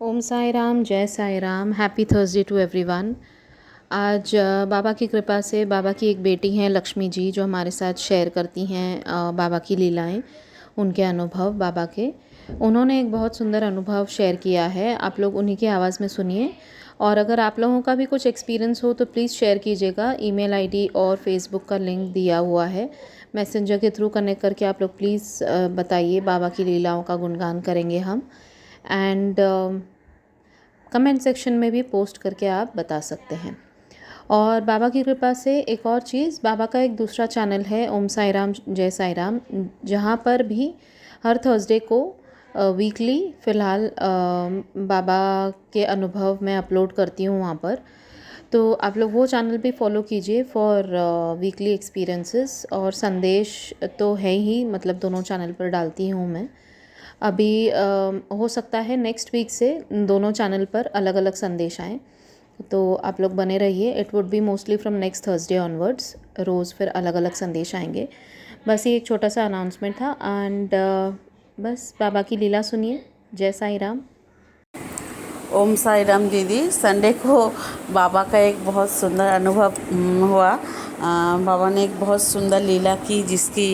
ओम साई राम, जय Sai Ram. Happy Thursday to everyone. आज बाबा की कृपा से बाबा की एक बेटी हैं लक्ष्मी जी, जो हमारे साथ शेयर करती हैं बाबा की लीलाएं, उनके अनुभव बाबा के। उन्होंने एक बहुत सुंदर अनुभव शेयर किया है, आप लोग उन्हीं की आवाज़ में सुनिए। और अगर आप लोगों का भी कुछ एक्सपीरियंस हो तो प्लीज़ शेयर कीजिएगा। ईमेल आईडी और फेसबुक का लिंक दिया हुआ है, मैसेंजर के थ्रू कनेक्ट करके आप लोग प्लीज़ बताइए। बाबा की लीलाओं का गुणगान करेंगे हम। एंड कमेंट सेक्शन में भी पोस्ट करके आप बता सकते हैं। और बाबा की कृपा से एक और चीज़, बाबा का एक दूसरा चैनल है ओम साई राम जय साई राम, जहाँ पर भी हर थर्सडे को वीकली फ़िलहाल बाबा के अनुभव मैं अपलोड करती हूँ वहाँ पर। तो आप लोग वो चैनल भी फॉलो कीजिए फॉर वीकली एक्सपीरियंसेस। और संदेश तो है ही, मतलब दोनों चैनल पर डालती हूँ मैं। अभी हो सकता है नेक्स्ट वीक से दोनों चैनल पर अलग अलग संदेश आएँ, तो आप लोग बने रहिए। It would be mostly from next Thursday onwards, रोज़ फिर अलग अलग संदेश आएंगे। बस ये एक छोटा सा अनाउंसमेंट था। एंड बस बाबा की लीला सुनिए। जय साई राम। ओम साई राम दीदी। संडे को बाबा का एक बहुत सुंदर अनुभव हुआ। बाबा ने एक बहुत सुंदर लीला की, जिसकी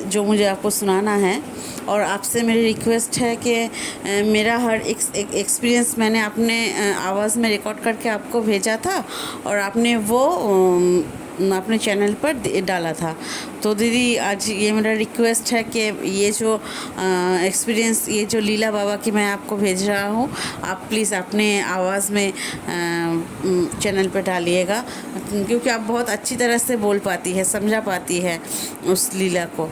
जो मुझे आपको सुनाना है। और आपसे मेरी रिक्वेस्ट है कि मेरा हर एक एक्सपीरियंस मैंने अपने आवाज़ में रिकॉर्ड करके आपको भेजा था, और आपने वो अपने चैनल पर डाला था। तो दीदी, आज ये मेरा रिक्वेस्ट है कि ये जो एक्सपीरियंस, ये जो लीला बाबा की मैं आपको भेज रहा हूँ, आप प्लीज़ अपने आवाज़ में चैनल पर डालिएगा, क्योंकि आप बहुत अच्छी तरह से बोल पाती है, समझा पाती है उस लीला को।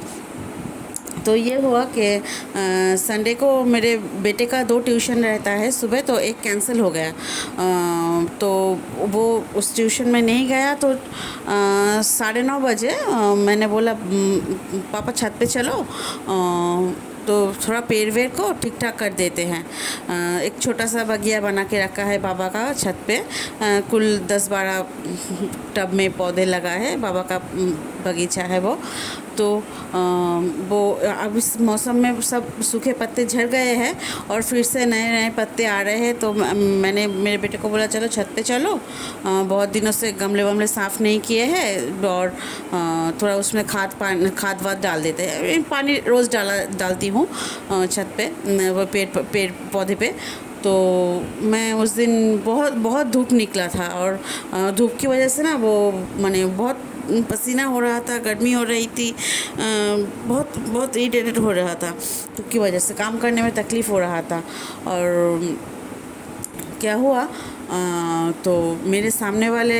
तो ये हुआ कि संडे को मेरे बेटे का 2 ट्यूशन रहता है सुबह, तो एक कैंसिल हो गया। तो वो उस ट्यूशन में नहीं गया। तो 9:30 बजे मैंने बोला, पापा छत पे चलो, तो थोड़ा पेड़ वेड़ को ठीक ठाक कर देते हैं। एक छोटा सा बगिया बना के रखा है बाबा का छत पे। कुल 10-12 टब में पौधे लगा है, बाबा का बगीचा है वो। तो वो अब इस मौसम में सब सूखे पत्ते झड़ गए हैं और फिर से नए नए पत्ते आ रहे हैं। तो मैंने मेरे बेटे को बोला, चलो छत पे चलो, बहुत दिनों से गमले वमले साफ़ नहीं किए हैं, और थोड़ा उसमें खाद वाद डाल देते हैं। पानी रोज़ डालती हूँ छत पे, वो पेड़ पौधे पे। तो मैं उस दिन बहुत बहुत धूप निकला था, और धूप की वजह से ना वो माने बहुत पसीना हो रहा था, गर्मी हो रही थी, बहुत बहुत इरिटेटेड हो रहा था। धूप की वजह से काम करने में तकलीफ़ हो रहा था। और क्या हुआ, तो मेरे सामने वाले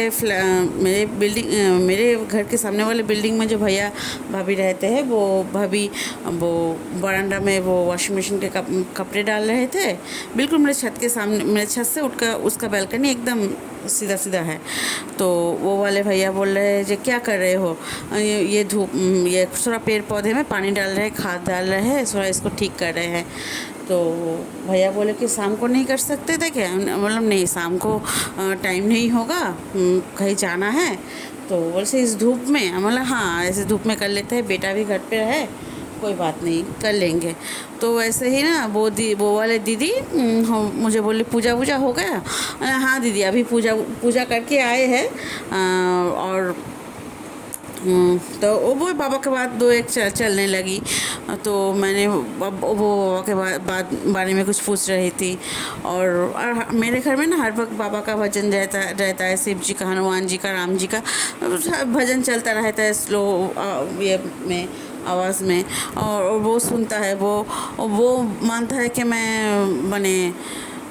मेरे घर के सामने वाले बिल्डिंग में जो भैया भाभी रहते हैं, वो भाभी वो बरामदा में वो वॉशिंग मशीन के कपड़े डाल रहे थे। बिल्कुल मेरे छत के सामने, मेरे छत से उठकर उसका बालकनी एकदम सीधा सीधा है। तो वो वाले भैया बोल रहे हैं, जो क्या कर रहे हो, ये धूप, ये थोड़ा पेड़ पौधे में पानी डाल रहे हैं, खाद डाल रहे हैं, थोड़ा इसको ठीक कर रहे हैं। तो भैया बोले कि शाम को नहीं कर सकते थे क्या? मतलब नहीं, शाम को टाइम नहीं होगा, कहीं जाना है। तो बोले इस धूप में? मतलब हाँ, ऐसे धूप में कर लेते हैं, बेटा भी घर पे है, कोई बात नहीं, कर लेंगे। तो वैसे ही ना वो वाले दीदी मुझे बोले, पूजा वूजा हो गया? हाँ दीदी, अभी पूजा करके आए हैं। और तो वो बाबा के बाद 2 एक चलने लगी। तो मैंने वो बाबा के बारे में कुछ पूछ रही थी। और मेरे घर में ना हर वक्त बाबा का भजन रहता है, शिव जी का, हनुमान जी का, राम जी का भजन चलता रहता है, स्लो ये में आवाज़ में। और वो सुनता है, वो मानता है कि मैं बने,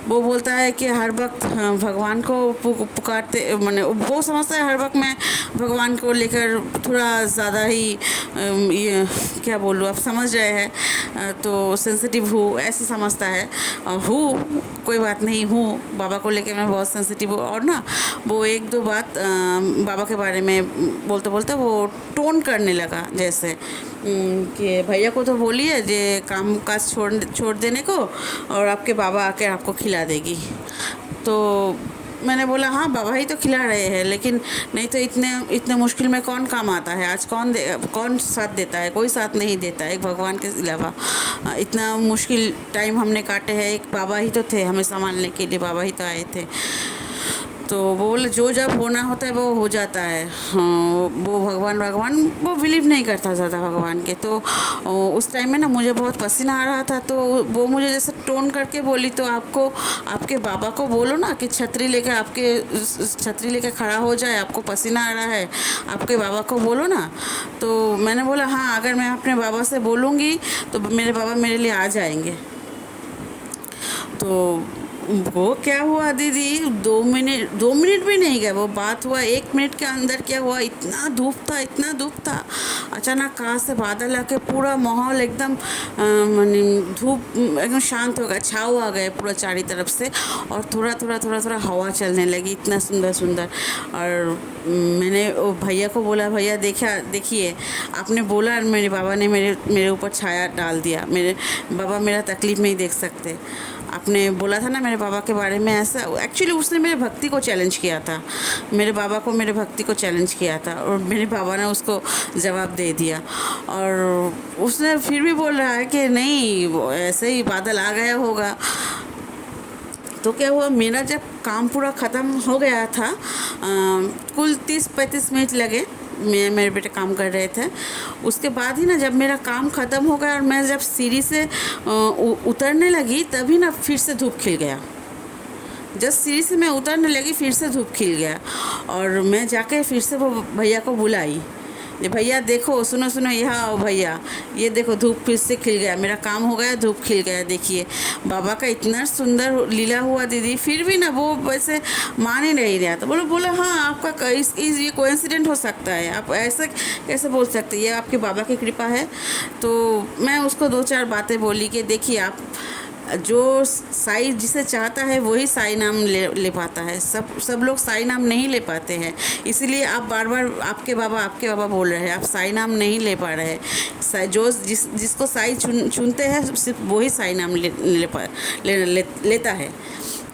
वो बोलता है कि हर वक्त भगवान को पुकारते, माने वो समझता है हर वक्त मैं भगवान को लेकर थोड़ा ज़्यादा ही ये क्या बोलूँ, आप समझ रहे हैं, तो सेंसिटिव हूँ, ऐसे समझता है। हूँ, कोई बात नहीं, हूँ, बाबा को लेकर मैं बहुत सेंसिटिव हूँ। और ना वो 1-2 बात बाबा के बारे में बोलते बोलते वो टोन करने लगा, जैसे कि भैया को तो बोलिए जे काम काज छोड़ देने को, और आपके बाबा आके आपको खिला देगी। तो मैंने बोला हाँ बाबा ही तो खिला रहे हैं, लेकिन नहीं तो इतने इतने मुश्किल में कौन काम आता है, आज कौन साथ देता है, कोई साथ नहीं देता है एक भगवान के अलावा। इतना मुश्किल टाइम हमने काटे हैं, एक बाबा ही तो थे हमें संभालने के लिए, बाबा ही तो आए थे। तो वो बोले जो जब होना होता है वो हो जाता है। हाँ, वो भगवान भगवान वो बिलीव नहीं करता ज़्यादा भगवान के। तो उस टाइम में ना मुझे बहुत पसीना आ रहा था, तो वो मुझे जैसे टोन करके बोली, तो आपको आपके बाबा को बोलो ना कि छतरी लेके खड़ा हो जाए, आपको पसीना आ रहा है, आपके बाबा को बोलो ना। तो मैंने बोला हाँ, अगर मैं अपने बाबा से बोलूँगी तो मेरे बाबा मेरे लिए आ जाएंगे। तो वो क्या हुआ दीदी, 2 मिनट भी नहीं गए, वो बात हुआ 1 मिनट के अंदर क्या हुआ, इतना धूप था, इतना धूप था, अचानक कहाँ से बादल आके पूरा माहौल एकदम माने धूप एकदम शांत हो गया, छाँव आ गए पूरा चारों तरफ से, और थोड़ा हवा चलने लगी, इतना सुंदर सुंदर। और मैंने वो भैया को बोला, भैया देखिए आपने बोला, और मेरे बाबा ने मेरे ऊपर छाया डाल दिया, मेरे बाबा मेरा तकलीफ़ नहीं देख सकते। आपने बोला था ना मेरे बाबा के बारे में ऐसा, एक्चुअली उसने मेरे भक्ति को चैलेंज किया था, मेरे बाबा को मेरे भक्ति को चैलेंज किया था, और मेरे बाबा ने उसको जवाब दे दिया। और उसने फिर भी बोल रहा है कि नहीं वो ऐसे ही बादल आ गया होगा। तो क्या हुआ, मेरा जब काम पूरा ख़त्म हो गया था, कुल 30-35 मिनट लगे, मेरे बेटे काम कर रहे थे। उसके बाद ही ना जब मेरा काम ख़त्म हो गया और मैं जब सीढ़ी से उतरने लगी, तभी ना फिर से धूप खिल गया। जस्ट सीढ़ी से मैं उतरने लगी, फिर से धूप खिल गया, और मैं जाके फिर से वो भैया को बुलाई, ये भैया देखो, सुनो यहाँ आओ भैया, ये देखो धूप फिर से खिल गया, मेरा काम हो गया, धूप खिल गया, देखिए। बाबा का इतना सुंदर लीला हुआ दीदी, फिर भी ना वो वैसे मान ही नहीं रहा था। बोला हाँ आपका ये कोइंसिडेंट हो सकता है, आप ऐसा कैसे बोल सकते हैं, ये आपके बाबा की कृपा है। तो मैं उसको 2-4 बातें बोली कि देखिए आप, जो साई जिसे चाहता है वही साई नाम ले पाता है, सब लोग साई नाम नहीं ले पाते हैं, इसीलिए आप बार बार आपके बाबा बोल रहे हैं, आप साई नाम नहीं ले पा रहे हैं। जिसको साई चुनते हैं सिर्फ वही साई नाम लेता है।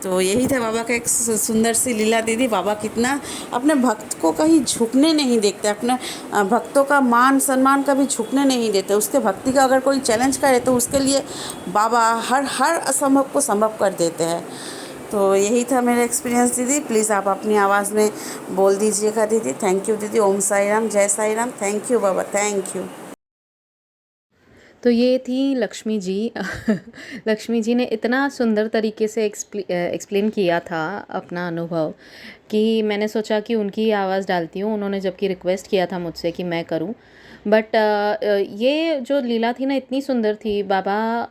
तो यही था बाबा का एक सुंदर सी लीला दीदी। बाबा कितना अपने भक्त को कहीं झुकने नहीं देखते, अपने भक्तों का मान सम्मान कभी झुकने नहीं देते। उसके भक्ति का अगर कोई चैलेंज करे तो उसके लिए बाबा हर असंभव को संभव कर देते हैं। तो यही था मेरा एक्सपीरियंस दीदी। प्लीज़ आप अपनी आवाज़ में बोल दीजिएगा दीदी। थैंक यू दीदी। ओम साई राम, जय Sai Ram. Thank you Baba, thank you. तो ये थी लक्ष्मी जी। लक्ष्मी जी ने इतना सुंदर तरीके से एक्सप्लेन किया था अपना अनुभव, कि मैंने सोचा कि उनकी आवाज़ डालती हूँ। उन्होंने जबकि रिक्वेस्ट किया था मुझसे कि मैं करूँ, बट ये जो लीला थी ना इतनी सुंदर थी। बाबा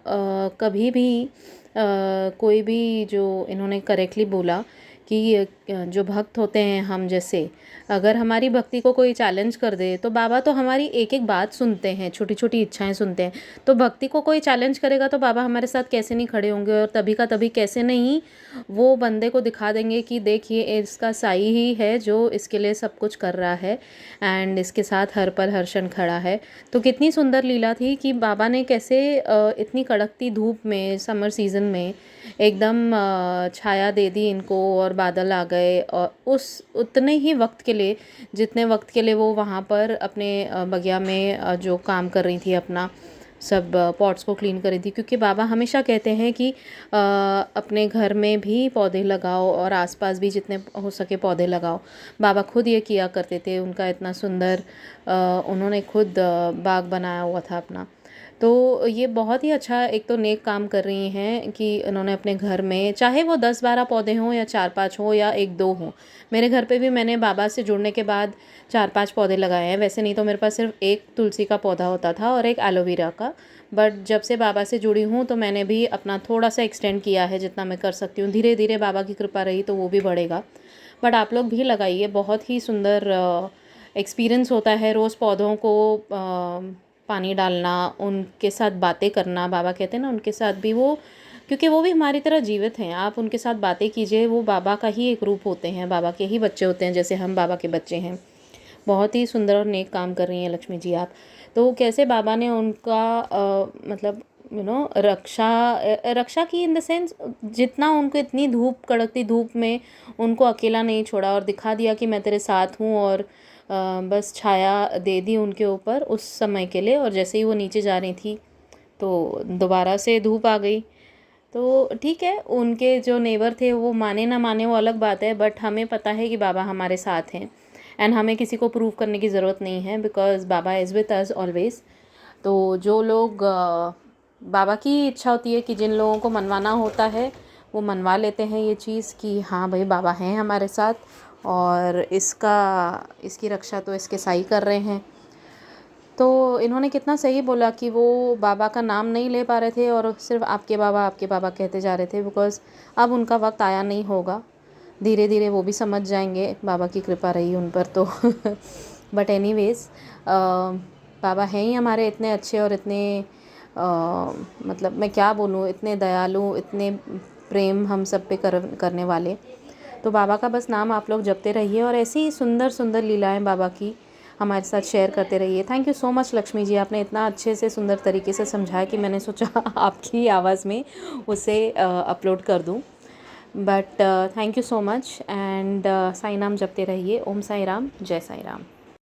कभी भी कोई भी, जो इन्होंने करेक्टली बोला कि जो भक्त होते हैं हम जैसे, अगर हमारी भक्ति को कोई चैलेंज कर दे तो बाबा तो हमारी एक एक बात सुनते हैं, छोटी छोटी इच्छाएं सुनते हैं। तो भक्ति को कोई चैलेंज करेगा तो बाबा हमारे साथ कैसे नहीं खड़े होंगे, और तभी का तभी कैसे नहीं वो बंदे को दिखा देंगे कि देखिए इसका साई ही है जो इसके लिए सब कुछ कर रहा है, एंड इसके साथ हर पल हर क्षण खड़ा है। तो कितनी सुंदर लीला थी कि बाबा ने कैसे इतनी कड़कती धूप में, समर सीज़न में एकदम छाया दे दी इनको, और बादल आ गए, और उतने ही वक्त के लिए जितने वक्त के लिए वो वहाँ पर अपने बगिया में जो काम कर रही थी, अपना सब पॉट्स को क्लीन कर रही थी। क्योंकि बाबा हमेशा कहते हैं कि अपने घर में भी पौधे लगाओ और आसपास भी जितने हो सके पौधे लगाओ। बाबा खुद ये किया करते थे। उनका इतना सुंदर उन्होंने खुद बाग बनाया हुआ था अपना। तो ये बहुत ही अच्छा एक तो नेक काम कर रही हैं कि उन्होंने अपने घर में, चाहे वो 10-12 पौधे हों या 4-5 हों या 1-2 हों। मेरे घर पे भी मैंने बाबा से जुड़ने के बाद 4-5 पौधे लगाए हैं। वैसे नहीं तो मेरे पास सिर्फ एक तुलसी का पौधा होता था और एक एलोवेरा का, बट जब से बाबा से जुड़ी हूँ तो मैंने भी अपना थोड़ा सा एक्सटेंड किया है जितना मैं कर सकती हूँ। धीरे धीरे बाबा की कृपा रही तो वो भी बढ़ेगा। बट आप लोग भी लगाइए, बहुत ही सुंदर एक्सपीरियंस होता है रोज़ पौधों को पानी डालना, उनके साथ बातें करना। बाबा कहते हैं ना उनके साथ भी वो, क्योंकि वो भी हमारी तरह जीवित हैं। आप उनके साथ बातें कीजिए, वो बाबा का ही एक रूप होते हैं, बाबा के ही बच्चे होते हैं जैसे हम बाबा के बच्चे हैं। बहुत ही सुंदर और नेक काम कर रही हैं लक्ष्मी जी आप। तो कैसे बाबा ने उनका मतलब रक्षा की इन द सेंस, जितना उनको इतनी धूप, कड़कती धूप में उनको अकेला नहीं छोड़ा और दिखा दिया कि मैं तेरे साथ हूँ, और बस छाया दे दी उनके ऊपर उस समय के लिए। और जैसे ही वो नीचे जा रही थी तो दोबारा से धूप आ गई। तो ठीक है, उनके जो नेबर थे वो माने ना माने वो अलग बात है, बट हमें पता है कि बाबा हमारे साथ हैं एंड हमें किसी को प्रूव करने की ज़रूरत नहीं है, because Baba is with us always. तो जो लोग बाबा की इच्छा होती है कि जिन लोगों को मनवाना होता है वो मनवा लेते हैं ये चीज़ कि हाँ भाई बाबा हैं हमारे साथ, और इसकी रक्षा तो इसके साई कर रहे हैं। तो इन्होंने कितना सही बोला कि वो बाबा का नाम नहीं ले पा रहे थे और सिर्फ आपके बाबा कहते जा रहे थे, बिकॉज़ अब उनका वक्त आया नहीं होगा। धीरे धीरे वो भी समझ जाएंगे, बाबा की कृपा रही उन पर तो बट एनीवेज़, बाबा हैं ही हमारे इतने अच्छे और इतने मतलब मैं क्या बोलूँ, इतने दयालु, इतने प्रेम हम सब पे करने वाले। तो बाबा का बस नाम आप लोग जपते रहिए और ऐसी ही सुंदर सुंदर लीलाएं बाबा की हमारे साथ शेयर करते रहिए। Thank you so much Lakshmi ji, आपने इतना अच्छे से सुंदर तरीके से समझाया कि मैंने सोचा आपकी आवाज़ में उसे अपलोड कर दूं। But thank you so much and Sai नाम जपते रहिए। ओम साई राम, जय साई राम।